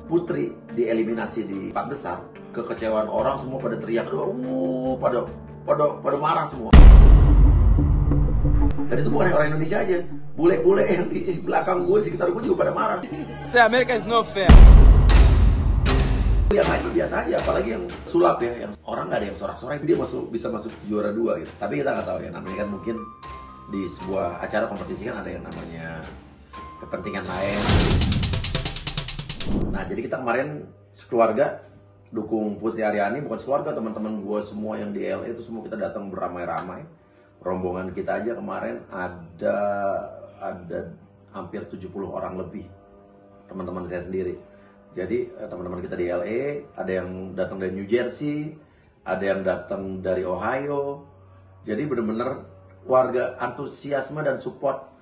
Putri dieliminasi di 4 besar, kekecewaan orang semua pada teriak, pada marah semua. Dan itu bukan orang Indonesia aja, bule-bule yang di belakang gue, di sekitar gue juga pada marah. Say America is not fair. Yang lain biasa aja, apalagi yang sulap ya, yang orang nggak ada yang sorak-sorak, dia bisa masuk juara 2 gitu. Tapi kita nggak tahu ya, namanya kan mungkin di sebuah acara kompetisi kan ada yang namanya kepentingan lain. Nah, jadi kita kemarin sekeluarga dukung Putri Aryani, bukan sekeluarga, teman-teman gue semua yang di LA itu semua kita datang beramai-ramai. Rombongan kita aja kemarin ada hampir 70 orang lebih, teman-teman saya sendiri. Jadi teman-teman kita di LA, ada yang datang dari New Jersey, ada yang datang dari Ohio. Jadi benar-benar warga antusiasme dan support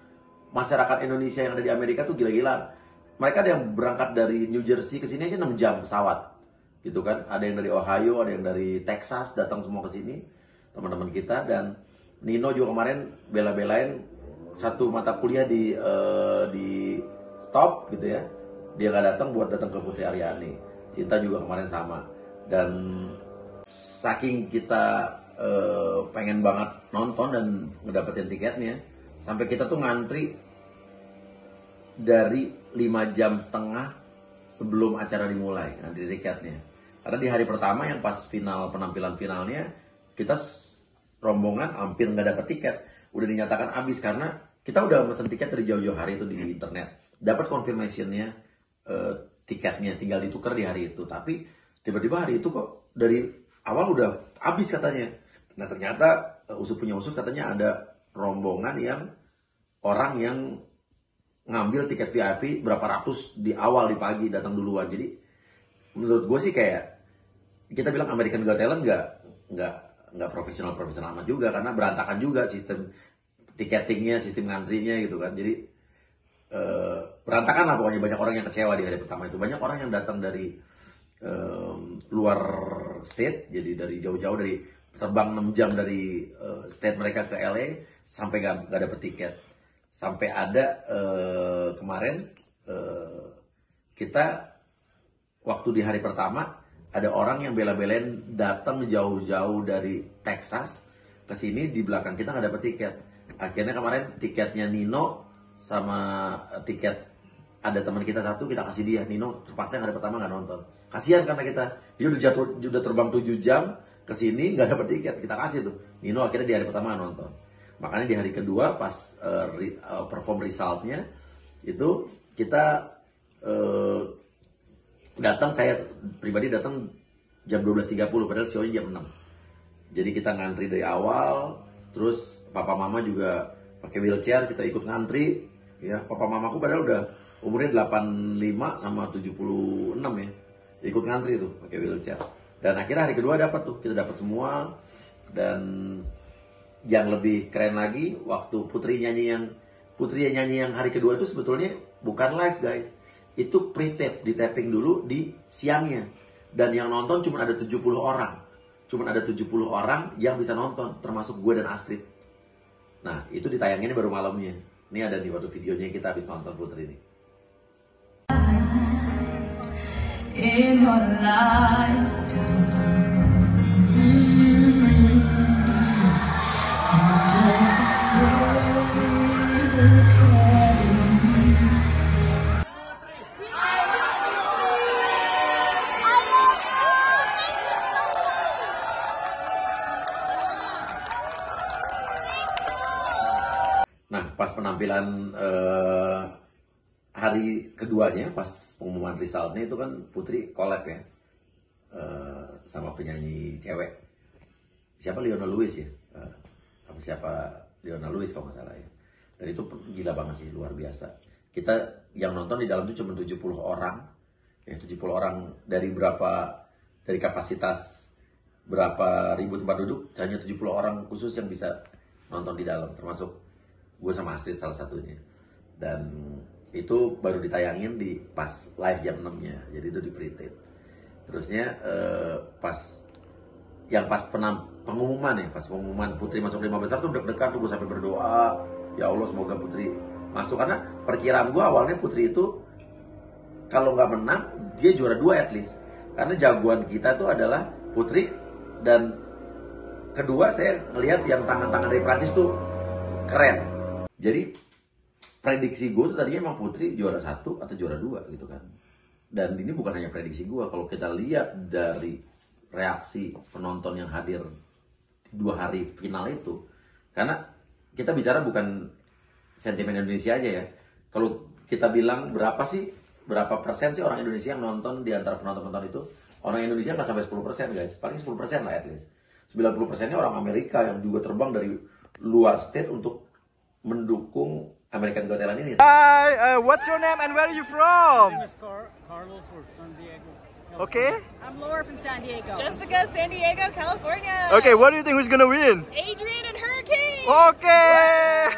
masyarakat Indonesia yang ada di Amerika tuh gila-gila. Mereka ada yang berangkat dari New Jersey ke sini aja 6 jam pesawat. Gitu kan. Ada yang dari Ohio, ada yang dari Texas datang semua ke sini, teman-teman kita. Dan Nino juga kemarin bela-belain satu mata kuliah di stop gitu ya. Dia nggak datang buat datang ke Putri Aryani. Cinta juga kemarin sama. Dan saking kita pengen banget nonton dan ngedapetin tiketnya, sampai kita tuh ngantri dari 5,5 jam sebelum acara dimulai, ngantri tiketnya. Karena di hari pertama yang pas penampilan finalnya, kita rombongan hampir nggak dapet tiket. Udah dinyatakan habis karena kita udah mesen tiket dari jauh-jauh hari itu di internet. Dapat confirmation-nya, tiketnya tinggal ditukar di hari itu. Tapi tiba-tiba hari itu kok dari awal udah habis katanya. Nah ternyata usut punya usut katanya ada rombongan yang orang yang ngambil tiket VIP berapa ratus di awal di pagi datang duluan. Jadi menurut gue sih kayak kita bilang American Got Talent nggak profesional amat juga, karena berantakan juga sistem tiketingnya, sistem ngantrinya gitu kan. Jadi berantakan lah pokoknya. Banyak orang yang kecewa di hari pertama itu. Banyak orang yang datang dari luar state, jadi dari jauh-jauh, dari terbang 6 jam dari state mereka ke LA sampai gak dapet tiket. Sampai ada kemarin kita waktu di hari pertama ada orang yang bela-belain datang jauh-jauh dari Texas ke sini, di belakang kita nggak dapet tiket. Akhirnya kemarin tiketnya Nino sama tiket ada teman kita satu kita kasih dia. Nino terpaksa yang hari pertama nggak nonton. Kasihan karena dia udah terbang 7 jam ke sini nggak dapet tiket, kita kasih tuh. Nino akhirnya di hari pertama nggak nonton. Makanya di hari kedua pas perform resultnya itu kita datang, saya pribadi datang jam 12.30 padahal show-nya jam 6. Jadi kita ngantri dari awal, terus papa mama juga pakai wheelchair, kita ikut ngantri ya. Papa mamaku padahal udah umurnya 85 sama 76 ya. Ikut ngantri tuh pakai wheelchair. Dan akhirnya hari kedua dapat tuh, kita dapat semua. Dan yang lebih keren lagi, waktu Putri nyanyi yang hari kedua itu sebetulnya bukan live guys, itu pre-tape, di taping dulu di siangnya. Dan yang nonton cuma ada 70 orang, yang bisa nonton, termasuk gue dan Astrid. Nah itu ditayangin baru malamnya. Ini ada di waktu videonya kita habis nonton Putri ini. In your Nah, pas penampilan hari keduanya, pas pengumuman resultnya itu kan Putri collab ya sama penyanyi cewek. Siapa? Leona Lewis ya? Leona Lewis kalau nggak salah ya. Dan itu gila banget sih, luar biasa. Kita yang nonton di dalam itu cuma 70 orang. Ya, 70 orang dari kapasitas berapa ribu tempat duduk, hanya 70 orang khusus yang bisa nonton di dalam, termasuk gue sama Astrid salah satunya. Dan itu baru ditayangin di pas live jam 6-nya. Jadi itu di pre-tape. Terusnya pas pengumuman Putri masuk 5 besar tuh deg-degan tuh, gue sampai berdoa, ya Allah semoga Putri masuk. Karena perkiraan gue awalnya Putri itu kalau nggak menang dia juara 2 at least. Karena jagoan kita tuh adalah putri, dan kedua saya ngelihat yang tangan-tangan dari Prancis tuh keren. Jadi prediksi gue tuh tadinya emang putri juara 1 atau juara 2 gitu kan. Dan ini bukan hanya prediksi gue, kalau kita lihat dari reaksi penonton yang hadir 2 hari final itu, karena kita bicara bukan sentimen Indonesia aja ya. Kalau kita bilang berapa persen sih orang Indonesia yang nonton di antara penonton-penonton itu, orang Indonesia nggak sampai 10% guys, paling 10% lah at least. 90%-nya orang Amerika yang juga terbang dari luar state untuk mendukung American Got Talent ini. Hi, what's your name and where are you from? My name is Carlos from San Diego. Okay. I'm Laura from San Diego. Jessica, San Diego, California. Okay, what do you think who's gonna win? Adrian and Hurricane. Okay.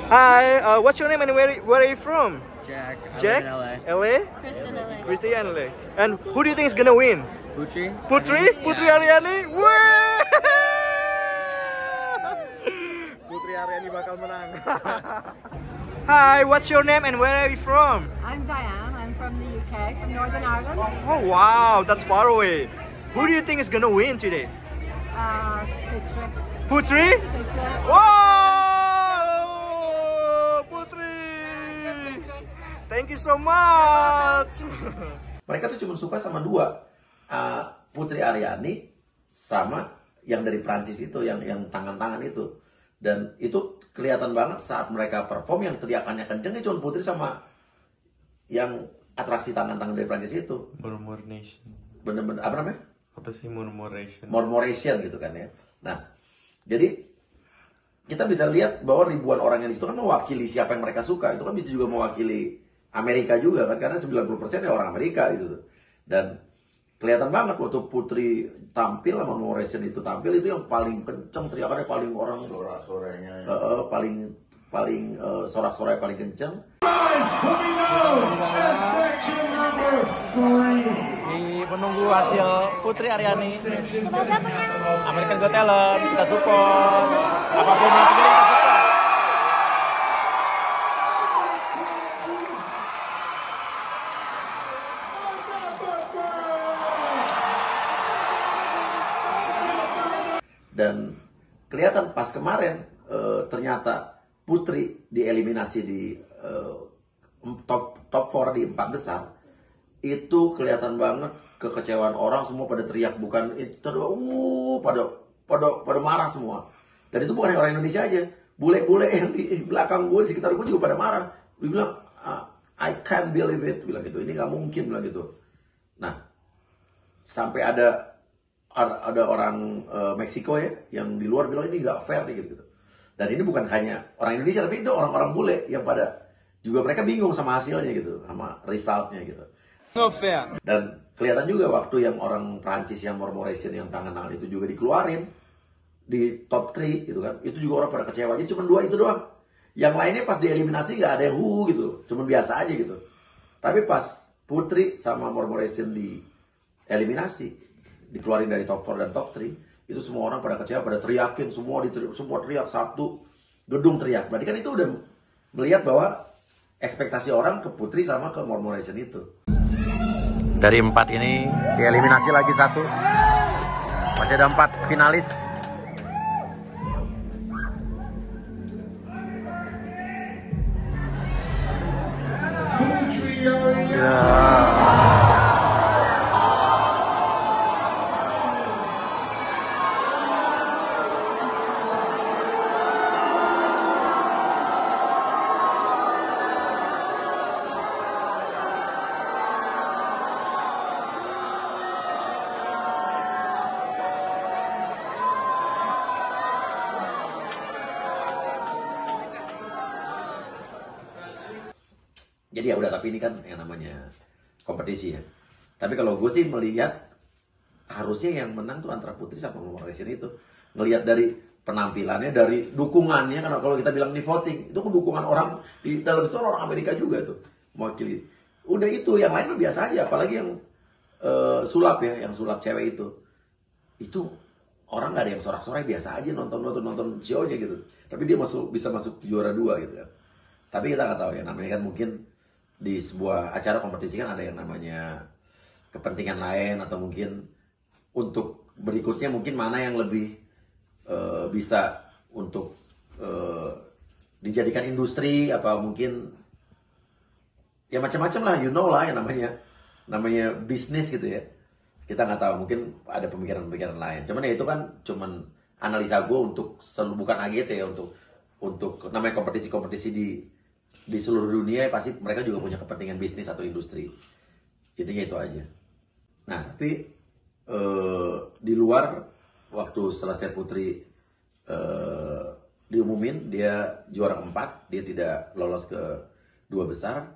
Hi, what's your name and where are you from? Jack. Jack. I live LA. Kristen LA. Christy and LA. And who do you think is gonna win? in LA. Putri. Putri? Putri Aryani? Wih! Putri Aryani bakal menang. Hi, what's your name and where are you from? I'm Diane. I'm from the UK, from Northern Ireland. Oh wow, that's far away. Who do you think is gonna win today? Putri. Putri? Putri. Wow! Putri! Thank you so much. Mereka tuh cuma suka sama 2, Putri Aryani sama yang dari Prancis itu, yang tangan-tangan itu. Dan itu kelihatan banget saat mereka perform, yang teriakannya kencengnya cuma Putri sama yang atraksi tangan-tangan dari Prancis itu. Murmuration. Bener-bener apa namanya? Apa sih murmuration? Murmuration gitu kan ya. Nah, jadi kita bisa lihat bahwa ribuan orang yang di situ kan mewakili siapa yang mereka suka. Itu kan bisa juga mewakili Amerika juga kan, karena 90% ya orang Amerika gitu. Dan kelihatan banget waktu Putri tampil sama Morrison itu tampil, itu yang paling kenceng teriakannya, paling orang sorak-soranya paling sorak-soranya paling kenceng. Di penunggu hasil Putri Aryani. Semoga menang. American Got Talent, kita support. Apapun yang terjadi kita support. Dan kelihatan pas kemarin ternyata Putri dieliminasi di top 4 di 4 besar, itu kelihatan banget kekecewaan orang, semua pada teriak, bukan itu pada marah semua. Dan itu bukan orang Indonesia aja, bule-bule yang di belakang gue, di sekitar gue juga pada marah. Dia bilang, I can't believe it, bilang gitu, ini nggak mungkin, bilang gitu. Nah, sampai ada orang Meksiko ya yang di luar bilang ini nggak fair nih gitu. Dan ini bukan hanya orang Indonesia, tapi itu orang-orang bule yang pada juga mereka bingung sama hasilnya gitu, sama resultnya gitu. No fair. Dan kelihatan juga waktu yang orang Prancis yang Murmuration yang tangan-tangan itu juga dikeluarin di top 3 gitu kan, itu juga orang pada kecewa. Jadi cuma 2 itu doang. Yang lainnya pas dieliminasi nggak ada yang gitu, cuma biasa aja gitu. Tapi pas Putri sama Murmuration dieliminasi, dikeluarin dari top 4 dan top 3, itu semua orang pada kecewa, pada teriakin, semua teriak, satu gedung teriak. Berarti kan itu udah melihat bahwa ekspektasi orang ke Putri sama ke Murmuration itu. Dari 4 ini dieliminasi lagi 1. Masih ada 4 finalis. Jadi ya udah, tapi ini kan yang namanya kompetisi ya. Tapi kalau gue sih melihat harusnya yang menang tuh antara Putri sama Murmuration itu. Ngelihat dari penampilannya, dari dukungannya, karena kalau kita bilang di voting, itu dukungan orang di dalam itu orang Amerika juga tuh mewakili. Udah itu, yang lain biasa aja, apalagi yang sulap ya, yang sulap cewek itu. Itu orang nggak ada yang sorak-sorai, biasa aja nonton show-nya gitu. Tapi dia bisa masuk juara 2 gitu kan. Tapi kita nggak tahu ya, namanya kan mungkin di sebuah acara kompetisi kan ada yang namanya kepentingan lain, atau mungkin untuk berikutnya mungkin mana yang lebih bisa untuk dijadikan industri, apa mungkin ya macam-macam lah, you know lah, yang namanya bisnis gitu ya. Kita nggak tahu, mungkin ada pemikiran-pemikiran lain. Cuman ya itu kan cuman analisa gue untuk bukan AGT ya, untuk namanya kompetisi-kompetisi di seluruh dunia, pasti mereka juga punya kepentingan bisnis atau industri. Intinya itu aja. Nah, tapi di luar, waktu selesai putri diumumin dia juara 4, dia tidak lolos ke 2 besar.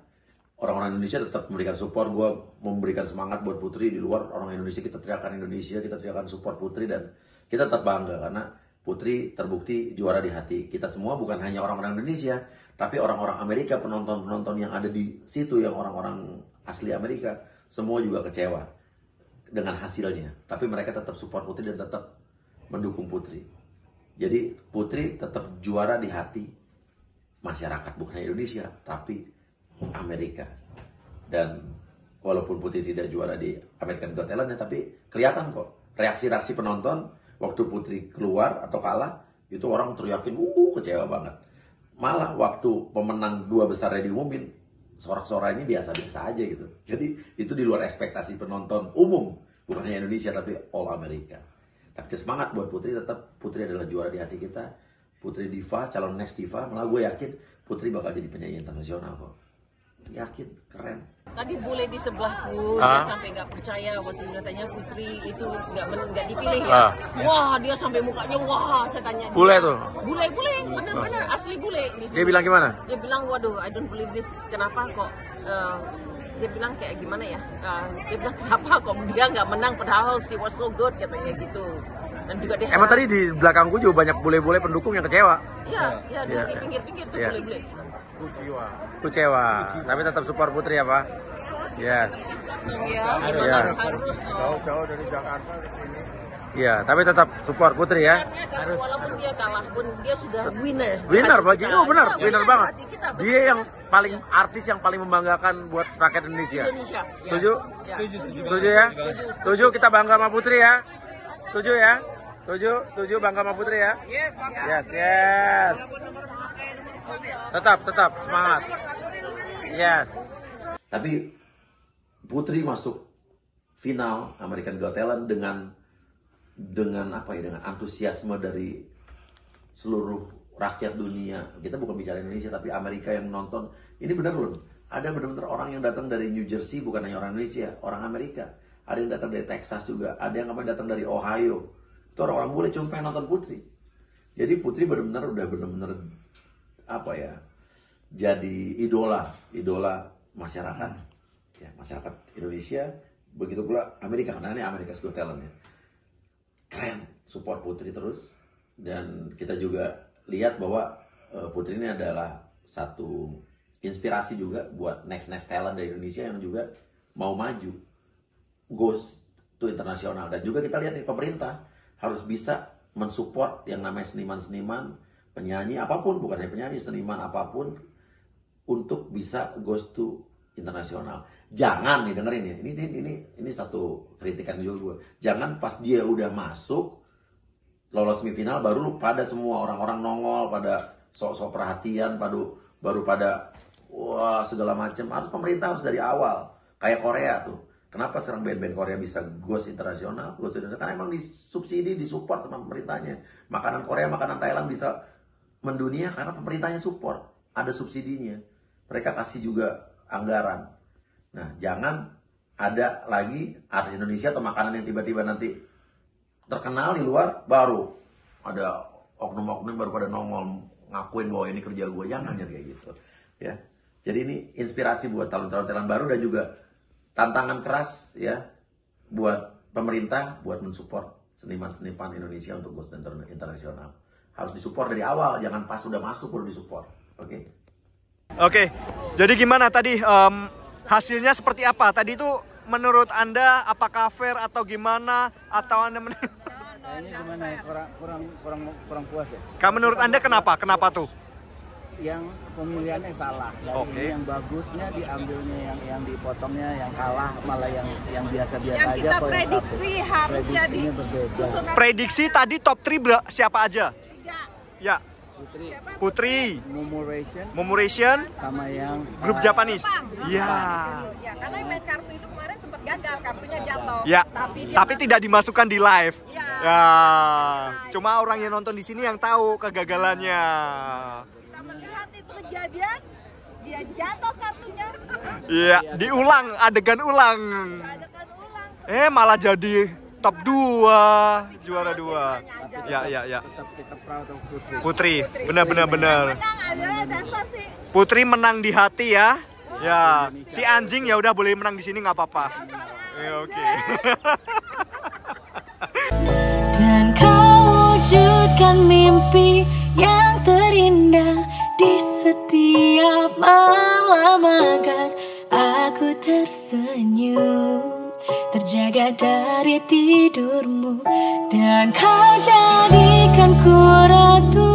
Orang-orang Indonesia tetap memberikan support. Gue memberikan semangat buat putri. Di luar, orang Indonesia, kita teriakan Indonesia, kita teriakan support putri, dan kita tetap bangga karena putri terbukti juara di hati kita semua. Bukan hanya orang-orang Indonesia, tapi orang-orang Amerika, penonton-penonton yang ada di situ, yang orang-orang asli Amerika, semua juga kecewa dengan hasilnya. Tapi mereka tetap support putri dan tetap mendukung putri. Jadi putri tetap juara di hati masyarakat, bukan hanya Indonesia, tapi Amerika. Dan walaupun putri tidak juara di American Got Talent, tapi kelihatan kok reaksi-reaksi penonton waktu putri keluar atau kalah, itu orang teriakin, kecewa banget. Malah waktu pemenang 2 besarnya diumumin, sorak-sorak ini biasa-biasa aja gitu. Jadi itu di luar ekspektasi penonton umum, bukan hanya Indonesia tapi all Amerika. Tapi semangat buat putri, tetap putri adalah juara di hati kita. Putri diva, calon next diva. Malah gue yakin putri bakal jadi penyanyi internasional kok. Yakin, keren. Tadi bule di sebelahku dia sampai nggak percaya waktu katanya putri itu nggak dipilih ya. Wah, dia sampai mukanya wah, saya tanya. Bule tuh. Bule, benar-benar asli bule di sini. Dia bilang gimana? Dia bilang, waduh, I don't believe this. Kenapa kok? Dia bilang kayak gimana ya? Dia bilang kenapa kok dia nggak menang padahal she was so good katanya gitu. Dan juga dia. Emang tadi di belakangku juga banyak bule-bule pendukung yang kecewa. Iya, di pinggir-pinggir tuh bule-bule. Kecewa. Tapi tetap support putri ya, Pak? Yes. Harus. Jauh-jauh dari Jakarta ke sini. Iya, tapi tetap support putri ya. Harus. Walaupun dia kalah pun dia sudah winner. Winner bagi itu benar, ya, winner banget. kita, dia yang paling artis yang paling membanggakan buat rakyat Indonesia. Setuju? Ya. Setuju ya? Setuju, kita bangga sama putri ya. Setuju ya? Setuju bangga sama putri ya? Yes. Tetap semangat. Yes. Tapi putri masuk final American Got Talent dengan apa ya, dengan antusiasme dari seluruh rakyat dunia. Kita bukan bicara Indonesia, tapi Amerika yang nonton. Ini benar loh, ada benar-benar orang yang datang dari New Jersey, bukan hanya orang Indonesia, orang Amerika. Ada yang datang dari Texas juga, ada yang datang dari Ohio. Itu orang-orang bule cuma pengen nonton putri. Jadi putri benar-benar apa ya, jadi idola masyarakat, ya, masyarakat Indonesia. Begitu pula Amerika, karena ini America's Got Talent ya. Keren, support putri terus. Dan kita juga lihat bahwa putri ini adalah satu inspirasi juga buat next talent dari Indonesia yang juga mau maju, goes to internasional. Dan juga kita lihat nih, pemerintah harus bisa mensupport yang namanya seniman-seniman, penyanyi apapun, bukan hanya penyanyi, seniman apapun, untuk bisa goes to internasional. Jangan nih, dengerin ya, ini satu kritikan juga gue. Jangan pas dia udah masuk lolos semifinal baru lu pada semua orang-orang nongol, pada sok-sok perhatian, baru pada wah segala macam. Harus pemerintah harus dari awal, kayak Korea tuh. Kenapa sekarang band-band Korea bisa goes internasional? Karena emang disubsidi, disupport sama pemerintahnya. Makanan Korea, makanan Thailand bisa mendunia karena pemerintahnya support, ada subsidinya. Mereka kasih juga anggaran. Nah, jangan ada lagi artis Indonesia atau makanan yang tiba-tiba nanti terkenal di luar, baru ada oknum-oknum baru pada nongol ngakuin bahwa ini kerja gue. Jangan kayak gitu ya. Jadi ini inspirasi buat talent-talent baru, dan juga tantangan keras ya buat pemerintah buat mensupport seniman-seniman Indonesia untuk goes internasional. Harus disupport dari awal, jangan pas sudah masuk baru disupport. Oke. Jadi gimana tadi hasilnya seperti apa? Tadi itu menurut Anda apakah fair atau gimana, atau Anda Ini gimana ya, kurang puas ya? Menurut Anda kenapa? Kenapa tuh? yang pemilihannya salah. Dari Oke. yang bagusnya diambilnya, yang dipotongnya yang kalah, malah yang biasa-biasa Yang aja. kita kok yang prediksi satu. harus jadi Prediksinya berbeda. susunan Prediksi tadi top 3 siapa aja? 3. Ya, Putri, Putri, Mumuration Mumuration, sama yang grup Japanese. Iya. Ya, karena yang main kartu itu kemarin sempat gagal, kartunya jatuh. Ya, Tapi tapi tidak dimasukkan di live. Ya. Ya, cuma orang yang nonton di sini yang tahu kegagalannya. Kita melihat itu kejadian, dia jatuh kartunya. Iya, diulang, adegan ulang. Adakan ulang. Malah jadi top 2, juara 2. Ya, ya, ya. tetap kita proud of Putri. Putri, benar. Menang adalah dasar sih. Putri menang di hati ya. Ya, si anjing ya udah boleh menang di sini nggak apa-apa. Ya, oke. Dan kau wujudkan mimpi yang terindah di setiap malam agar aku tersenyum, terjaga dari tidurmu. Dan kau jadikan ku ratu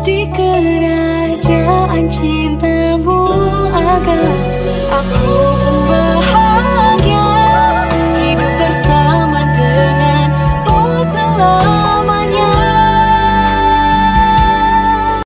di kerajaan cintamu agar aku pun